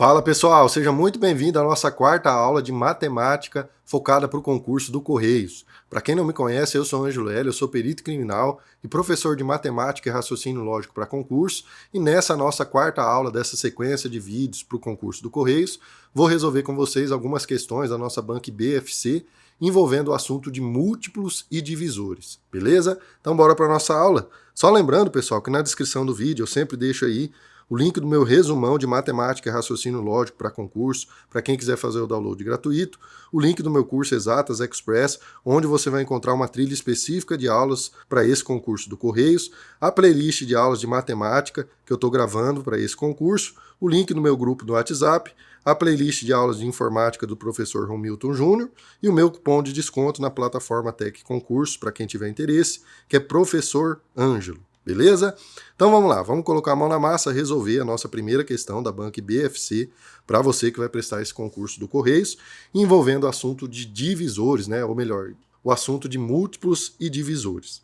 Fala pessoal, seja muito bem-vindo à nossa quarta aula de matemática focada para o concurso do Correios. Para quem não me conhece, eu sou Ângelo Hélio, eu sou perito criminal e professor de matemática e raciocínio lógico para concurso, e nessa nossa quarta aula dessa sequência de vídeos para o concurso do Correios, vou resolver com vocês algumas questões da nossa banca BFC envolvendo o assunto de múltiplos e divisores, beleza? Então bora para a nossa aula. Só lembrando, pessoal, que na descrição do vídeo eu sempre deixo aí o link do meu resumão de matemática e raciocínio lógico para concurso, para quem quiser fazer o download gratuito, o link do meu curso Exatas Express, onde você vai encontrar uma trilha específica de aulas para esse concurso do Correios, a playlist de aulas de matemática que eu estou gravando para esse concurso, o link no meu grupo do WhatsApp, a playlist de aulas de informática do professor Romilton Júnior e o meu cupom de desconto na plataforma Tec Concurso, para quem tiver interesse, que é Professor Ângelo. Beleza? Então vamos lá, vamos colocar a mão na massa, resolver a nossa primeira questão da banca BFC para você que vai prestar esse concurso do Correios, envolvendo o assunto de divisores, né? Ou melhor, o assunto de múltiplos e divisores.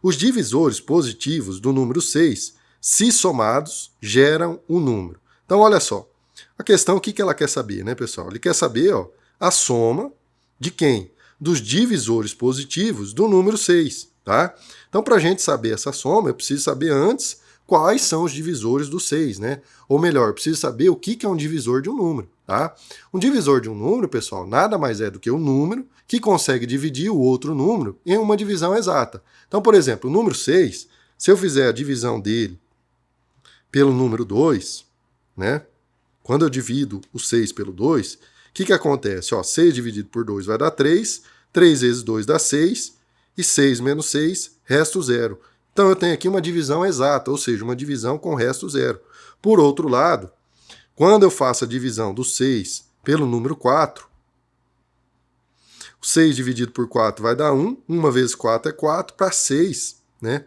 Os divisores positivos do número 6, se somados, geram um número. Então olha só, a questão, o que ela quer saber, né, pessoal? Ele quer saber, ó, a soma de quem? Dos divisores positivos do número 6. Tá? Então, para a gente saber essa soma, eu preciso saber antes quais são os divisores do 6, né? Ou melhor, eu preciso saber o que é um divisor de um número. Tá? Um divisor de um número, pessoal, nada mais é do que um número que consegue dividir o outro número em uma divisão exata. Então, por exemplo, o número 6, se eu fizer a divisão dele pelo número 2, né? Quando eu divido o 6 pelo 2, o que acontece? Ó, 6 dividido por 2 vai dar 3, 3 vezes 2 dá 6, e 6 menos 6, resto 0. Então eu tenho aqui uma divisão exata, ou seja, uma divisão com resto 0. Por outro lado, quando eu faço a divisão do 6 pelo número 4, o 6 dividido por 4 vai dar 1, 1 vezes 4 é 4, para 6, né,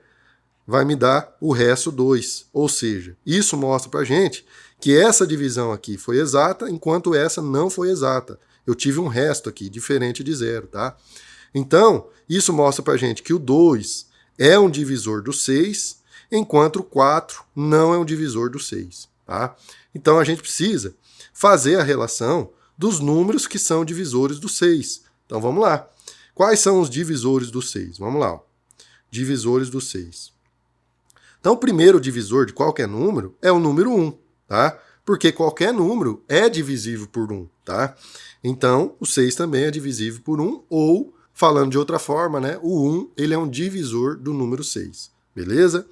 vai me dar o resto 2. Ou seja, isso mostra para a gente que essa divisão aqui foi exata, enquanto essa não foi exata. Eu tive um resto aqui, diferente de 0, tá? Então, isso mostra para a gente que o 2 é um divisor do 6, enquanto o 4 não é um divisor do 6. Tá? Então, a gente precisa fazer a relação dos números que são divisores do 6. Então, vamos lá. Quais são os divisores do 6? Vamos lá. Ó. Divisores do 6. Então, o primeiro divisor de qualquer número é o número 1. Tá? Porque qualquer número é divisível por 1. Tá? Então, o 6 também é divisível por 1, ou falando de outra forma, né, o 1 ele é um divisor do número 6, beleza?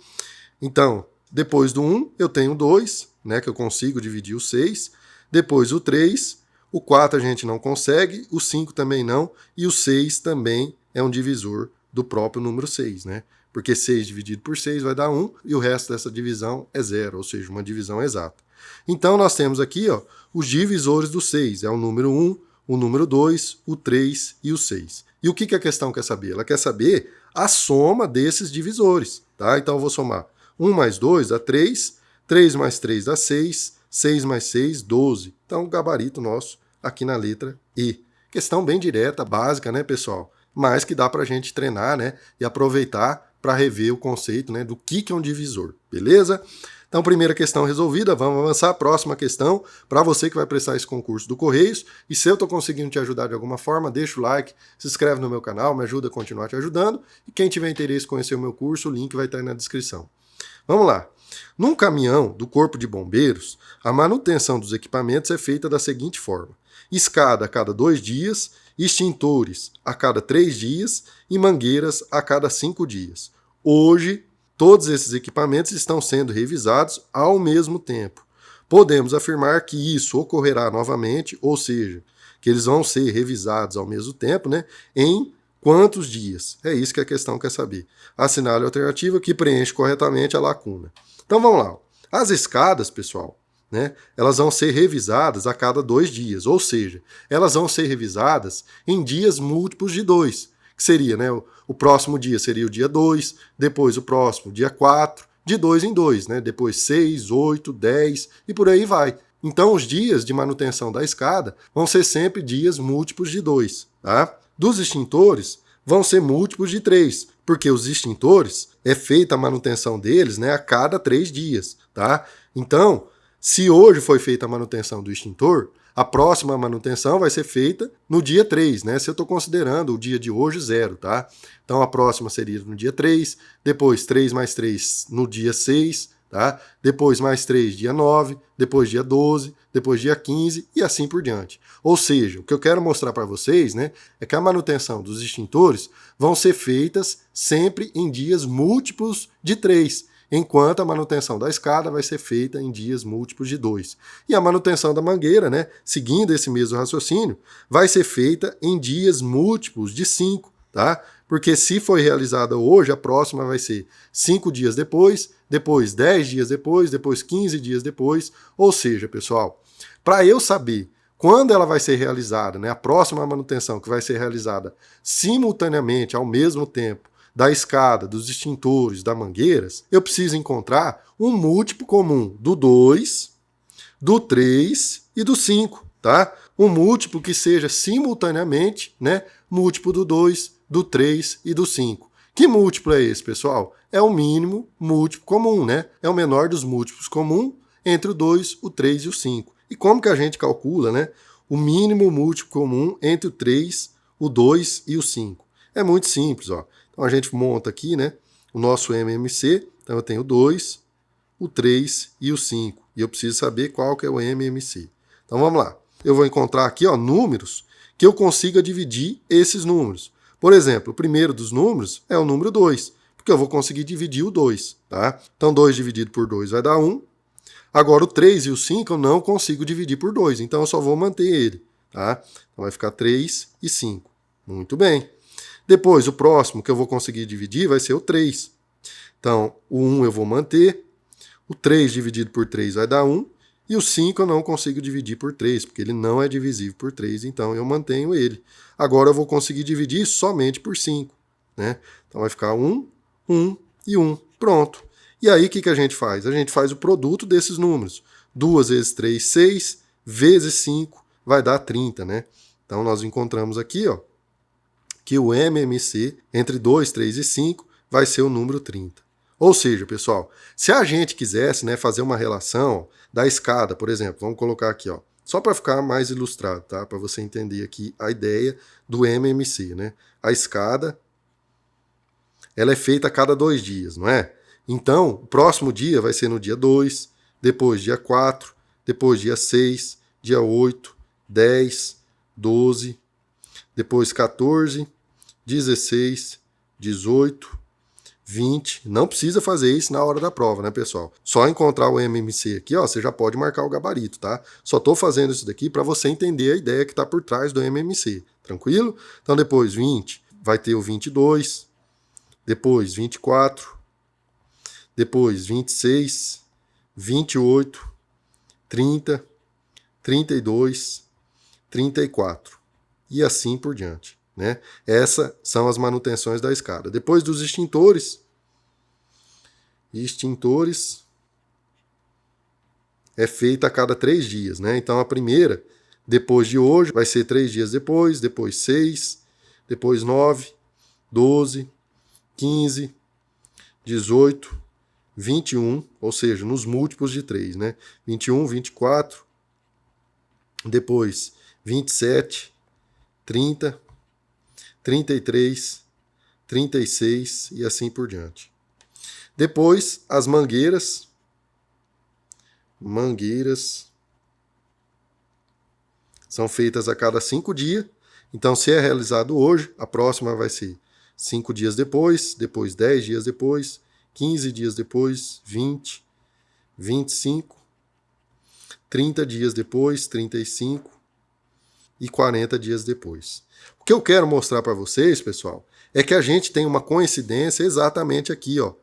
Então, depois do 1 eu tenho o 2, né, que eu consigo dividir o 6, depois o 3, o 4 a gente não consegue, o 5 também não, e o 6 também é um divisor do próprio número 6, né? Porque 6 dividido por 6 vai dar 1 e o resto dessa divisão é 0, ou seja, uma divisão exata. Então nós temos aqui, ó, os divisores do 6, é o número 1, o número 2, o 3 e o 6. E o que a questão quer saber? Ela quer saber a soma desses divisores. Tá? Então eu vou somar 1 mais 2 dá 3, 3 mais 3 dá 6, 6 mais 6, 12. Então o gabarito nosso aqui na letra E. Questão bem direta, básica, né, pessoal? Mas que dá para a gente treinar, né, e aproveitar para rever o conceito, né, do que é um divisor. Beleza? Então, primeira questão resolvida, vamos avançar. Próxima questão, para você que vai prestar esse concurso do Correios. E se eu estou conseguindo te ajudar de alguma forma, deixa o like, se inscreve no meu canal, me ajuda a continuar te ajudando. E quem tiver interesse em conhecer o meu curso, o link vai estar aí na descrição. Vamos lá. Num caminhão do Corpo de Bombeiros, a manutenção dos equipamentos é feita da seguinte forma. Escada a cada 2 dias, extintores a cada 3 dias e mangueiras a cada 5 dias. Hoje, todos esses equipamentos estão sendo revisados ao mesmo tempo. Podemos afirmar que isso ocorrerá novamente, ou seja, que eles vão ser revisados ao mesmo tempo, né, em quantos dias? É isso que a questão quer saber. Assinale a alternativa que preenche corretamente a lacuna. Então vamos lá. As escadas, pessoal, né, elas vão ser revisadas a cada 2 dias, ou seja, elas vão ser revisadas em dias múltiplos de 2. Que seria, né, o próximo dia seria o dia 2, depois o próximo, dia 4, de 2 em 2, né, depois 6, 8, 10 e por aí vai. Então os dias de manutenção da escada vão ser sempre dias múltiplos de 2. Tá? Dos extintores vão ser múltiplos de 3, porque os extintores é feita a manutenção deles, né, a cada 3 dias. Tá? Então, Se hoje foi feita a manutenção do extintor, a próxima manutenção vai ser feita no dia 3, né? Se eu estou considerando o dia de hoje 0, tá? Então a próxima seria no dia 3, depois 3 mais 3 no dia 6, tá? Depois mais 3 dia 9, depois dia 12, depois dia 15 e assim por diante. Ou seja, o que eu quero mostrar para vocês, né, é que a manutenção dos extintores vão ser feitas sempre em dias múltiplos de 3, enquanto a manutenção da escada vai ser feita em dias múltiplos de 2. E a manutenção da mangueira, né, seguindo esse mesmo raciocínio, vai ser feita em dias múltiplos de 5, tá? Porque se foi realizada hoje, a próxima vai ser 5 dias depois 10 dias depois 15 dias depois. Ou seja, pessoal, para eu saber quando ela vai ser realizada, né, a próxima manutenção que vai ser realizada simultaneamente, ao mesmo tempo, da escada, dos extintores, das mangueiras, eu preciso encontrar um múltiplo comum do 2, do 3 e do 5, tá? Um múltiplo que seja simultaneamente, né, múltiplo do 2, do 3 e do 5. Que múltiplo é esse, pessoal? É o mínimo múltiplo comum, né? É o menor dos múltiplos comum entre o 2, o 3 e o 5. E como que a gente calcula, né, o mínimo múltiplo comum entre o 3, o 2 e o 5? É muito simples, ó. Então a gente monta aqui, né, o nosso MMC. Então eu tenho o 2, o 3 e o 5. E eu preciso saber qual que é o MMC. Então vamos lá. Eu vou encontrar aqui, ó, números que eu consiga dividir esses números. Por exemplo, o primeiro dos números é o número 2, porque eu vou conseguir dividir o 2, tá? Então 2 dividido por 2 vai dar 1. Agora o 3 e o 5 eu não consigo dividir por 2, então eu só vou manter ele, tá? Então vai ficar 3 e 5. Muito bem. Depois, o próximo que eu vou conseguir dividir vai ser o 3. Então, o 1 eu vou manter, o 3 dividido por 3 vai dar 1, e o 5 eu não consigo dividir por 3, porque ele não é divisível por 3, então eu mantenho ele. Agora eu vou conseguir dividir somente por 5, né? Então vai ficar 1, 1 e 1. Pronto. E aí o que a gente faz? A gente faz o produto desses números. 2 vezes 3, 6, vezes 5 vai dar 30, né? Então nós encontramos aqui, ó, que o MMC entre 2, 3 e 5 vai ser o número 30. Ou seja, pessoal, se a gente quisesse, né, fazer uma relação da escada, por exemplo, vamos colocar aqui, ó, só para ficar mais ilustrado, tá? Para você entender aqui a ideia do MMC, né? A escada, ela é feita a cada 2 dias, não é? Então, o próximo dia vai ser no dia 2, depois dia 4, depois dia 6, dia 8, 10, 12, depois 14, 16, 18, 20. Não precisa fazer isso na hora da prova, né, pessoal? Só encontrar o MMC aqui, ó, você já pode marcar o gabarito, tá? Só estou fazendo isso daqui para você entender a ideia que está por trás do MMC. Tranquilo? Então, depois 20, vai ter o 22, depois 24, depois 26, 28, 30, 32, 34 e assim por diante, né? Essas são as manutenções da escada. Depois dos extintores é feita a cada 3 dias, né? Então a primeira, depois de hoje, vai ser 3 dias depois 6, depois 9, 12, 15, 18, 21, ou seja, nos múltiplos de 3, né? 21, 24, depois 27, 30, 33, 36 e assim por diante. Depois, as mangueiras são feitas a cada 5 dias. Então, se é realizado hoje, a próxima vai ser 5 dias depois 10 dias depois, 15 dias depois, 20, 25, 30 dias depois, 35 e 40 dias depois. O que eu quero mostrar para vocês, pessoal, é que a gente tem uma coincidência exatamente aqui, ó,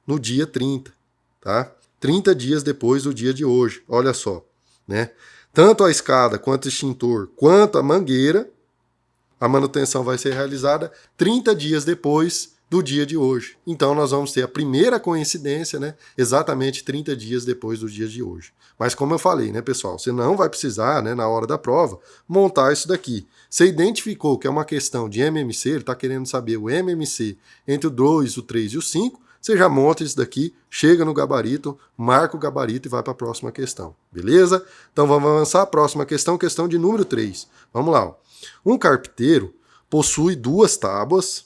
no dia 30, tá? 30 dias depois do dia de hoje, olha só, né? Tanto a escada, quanto o extintor, quanto a mangueira, a manutenção vai ser realizada 30 dias depois do dia de hoje. Então nós vamos ter a primeira coincidência, né, exatamente 30 dias depois do dia de hoje. Mas como eu falei, né, pessoal, você não vai precisar, né, na hora da prova, montar isso daqui. Você identificou que é uma questão de MMC, ele está querendo saber o MMC entre o 2, o 3 e o 5, você já monta isso daqui, chega no gabarito, marca o gabarito e vai para a próxima questão, beleza? Então vamos avançar, próxima questão, questão de número 3. Vamos lá. Ó. Um carpinteiro possui duas tábuas,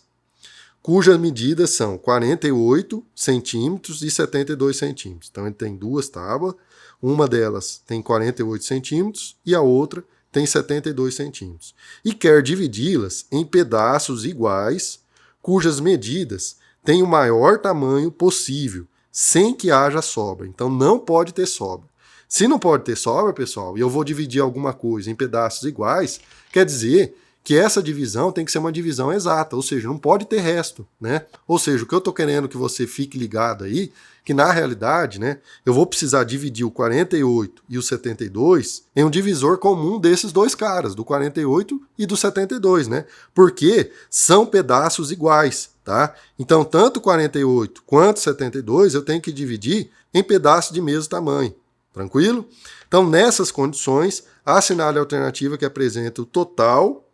cujas medidas são 48 centímetros e 72 centímetros. Então ele tem duas tábuas, uma delas tem 48 centímetros e a outra tem 72 centímetros. E quer dividi-las em pedaços iguais, cujas medidas têm o maior tamanho possível, sem que haja sobra. Então não pode ter sobra. Se não pode ter sobra, pessoal, e eu vou dividir alguma coisa em pedaços iguais, quer dizer que essa divisão tem que ser uma divisão exata, ou seja, não pode ter resto, né? Ou seja, o que eu estou querendo que você fique ligado aí, que na realidade, né, eu vou precisar dividir o 48 e o 72 em um divisor comum desses dois caras, do 48 e do 72, né? Porque são pedaços iguais, tá? Então, tanto 48 quanto 72 eu tenho que dividir em pedaços de mesmo tamanho, tranquilo? Então, nessas condições, assinale a alternativa que apresenta o total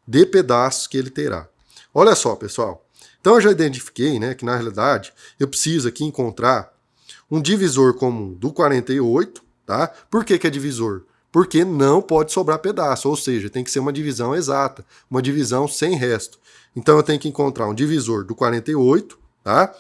de pedaços que ele terá. Olha só, pessoal. Então eu já identifiquei, né, que na realidade eu preciso aqui encontrar um divisor comum do 48, tá? Por que é divisor? Porque não pode sobrar pedaço, ou seja, tem que ser uma divisão exata, uma divisão sem resto. Então eu tenho que encontrar um divisor do 48, tá?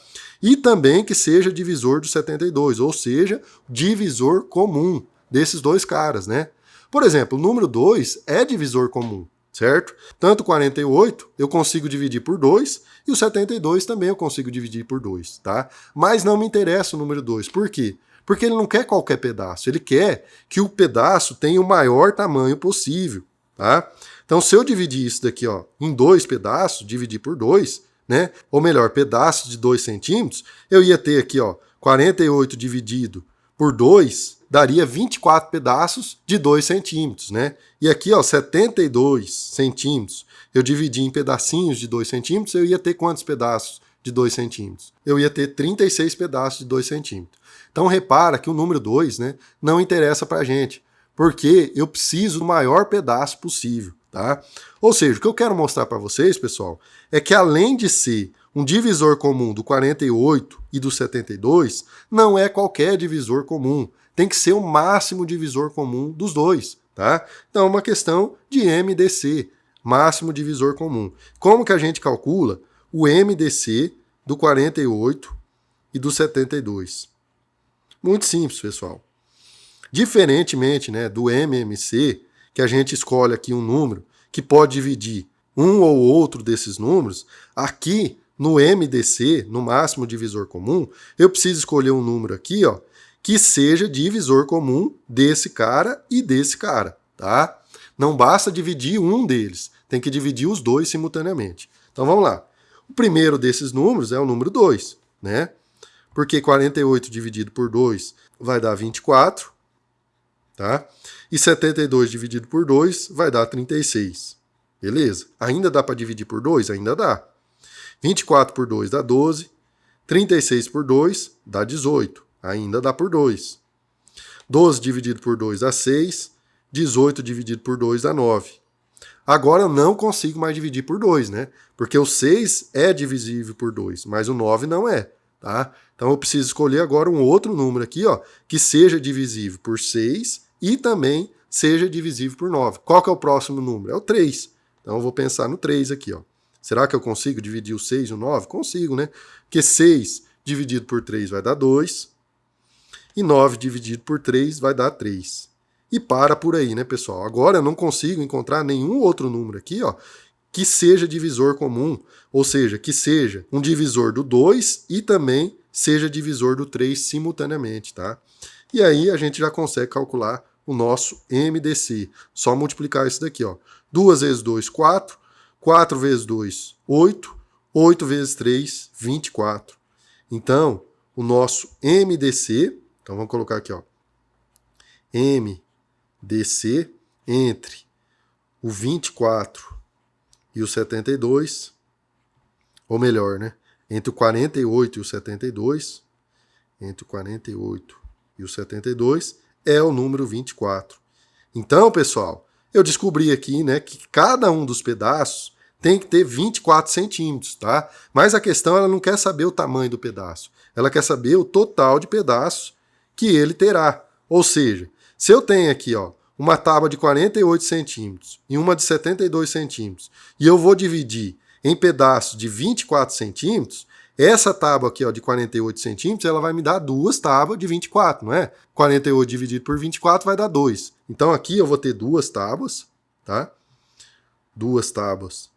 E também que seja divisor do 72, ou seja, divisor comum desses dois caras, né? Por exemplo, o número 2 é divisor comum, certo? Tanto o 48 eu consigo dividir por 2 e o 72 também eu consigo dividir por 2, tá? Mas não me interessa o número 2. Por quê? Porque ele não quer qualquer pedaço, ele quer que o pedaço tenha o maior tamanho possível, tá? Então se eu dividir isso daqui, ó, em dois pedaços, dividir por 2, né? Ou melhor, pedaços de 2 centímetros, eu ia ter aqui, ó, 48 dividido por 2 daria 24 pedaços de 2 centímetros, né? E aqui, ó, 72 centímetros, eu dividi em pedacinhos de 2 centímetros, eu ia ter quantos pedaços de 2 centímetros? Eu ia ter 36 pedaços de 2 centímetros. Então repara que o número 2, né, não interessa pra gente, porque eu preciso do maior pedaço possível, tá? Ou seja, o que eu quero mostrar para vocês, pessoal, é que além de ser um divisor comum do 48 e do 72, não é qualquer divisor comum. Tem que ser o máximo divisor comum dos dois, tá? Então é uma questão de MDC, máximo divisor comum. Como que a gente calcula o MDC do 48 e do 72? Muito simples, pessoal. Diferentemente, né, do MMC, que a gente escolhe aqui um número que pode dividir um ou outro desses números, aqui no MDC, no máximo divisor comum, eu preciso escolher um número aqui, ó, que seja divisor comum desse cara e desse cara, tá? Não basta dividir um deles, tem que dividir os dois simultaneamente. Então vamos lá. O primeiro desses números é o número 2, né? Porque 48 dividido por 2 vai dar 24, tá? E 72 dividido por 2 vai dar 36. Beleza? Ainda dá para dividir por 2? Ainda dá. 24 por 2 dá 12, 36 por 2 dá 18. Ainda dá por 2. 12 dividido por 2 dá 6. 18 dividido por 2 dá 9. Agora eu não consigo mais dividir por 2, né? Porque o 6 é divisível por 2, mas o 9 não é, tá? Então eu preciso escolher agora um outro número aqui, ó, que seja divisível por 6 e também seja divisível por 9. Qual que é o próximo número? É o 3. Então eu vou pensar no 3 aqui, ó. Será que eu consigo dividir o 6 e o 9? Consigo, né? Porque 6 dividido por 3 vai dar 2. E 9 dividido por 3 vai dar 3. E para por aí, né, pessoal? Agora eu não consigo encontrar nenhum outro número aqui, ó, que seja divisor comum, ou seja, que seja um divisor do 2 e também seja divisor do 3 simultaneamente, tá? E aí a gente já consegue calcular o nosso MDC. Só multiplicar isso daqui, ó. 2 vezes 2, 4. 4 vezes 2, 8. 8 vezes 3, 24. Então, o nosso MDC, então vamos colocar aqui, ó, MDC entre o 24 e o 72, ou melhor, né, entre o 48 e o 72, entre o 48 e o 72, é o número 24. Então, pessoal, eu descobri aqui, né, que cada um dos pedaços tem que ter 24 centímetros, tá? Mas a questão, ela não quer saber o tamanho do pedaço, ela quer saber o total de pedaços que ele terá. Ou seja, se eu tenho aqui, ó, uma tábua de 48 centímetros e uma de 72 centímetros, e eu vou dividir em pedaços de 24 centímetros, essa tábua aqui, ó, de 48 centímetros, ela vai me dar duas tábuas de 24, não é? 48 dividido por 24 vai dar 2. Então aqui eu vou ter duas tábuas, tá? Duas tábuas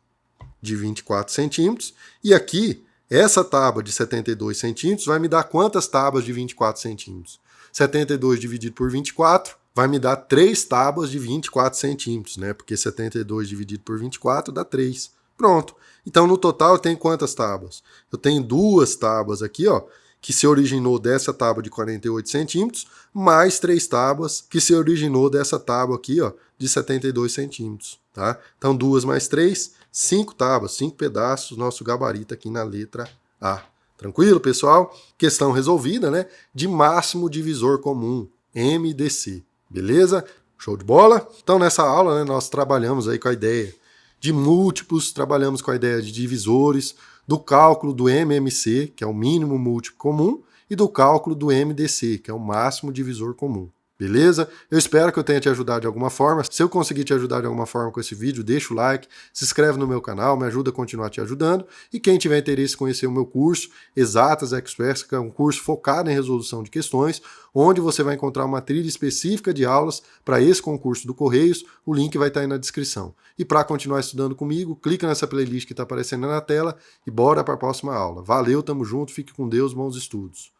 de 24 centímetros. E aqui, essa tábua de 72 centímetros vai me dar quantas tábuas de 24 centímetros? 72 dividido por 24 vai me dar 3 tábuas de 24 centímetros, né? Porque 72 dividido por 24 dá 3. Pronto. Então, no total, eu tenho quantas tábuas? Eu tenho duas tábuas aqui, ó, que se originou dessa tábua de 48 centímetros, mais 3 tábuas que se originou dessa tábua aqui, ó, de 72 centímetros, tá? Então, 2 mais 3, 5 tábuas, 5 pedaços, nosso gabarito aqui na letra A. Tranquilo, pessoal? Questão resolvida, né? De máximo divisor comum, MDC. Beleza? Show de bola? Então, nessa aula, né, nós trabalhamos aí com a ideia de múltiplos, trabalhamos com a ideia de divisores, do cálculo do MMC, que é o mínimo múltiplo comum, e do cálculo do MDC, que é o máximo divisor comum. Beleza? Eu espero que eu tenha te ajudado de alguma forma. Se eu conseguir te ajudar de alguma forma com esse vídeo, deixa o like, se inscreve no meu canal, me ajuda a continuar te ajudando. E quem tiver interesse em conhecer o meu curso, Exatas Express, que é um curso focado em resolução de questões, onde você vai encontrar uma trilha específica de aulas para esse concurso do Correios, o link vai estar aí na descrição. E para continuar estudando comigo, clica nessa playlist que está aparecendo na tela e bora para a próxima aula. Valeu, tamo junto, fique com Deus, bons estudos.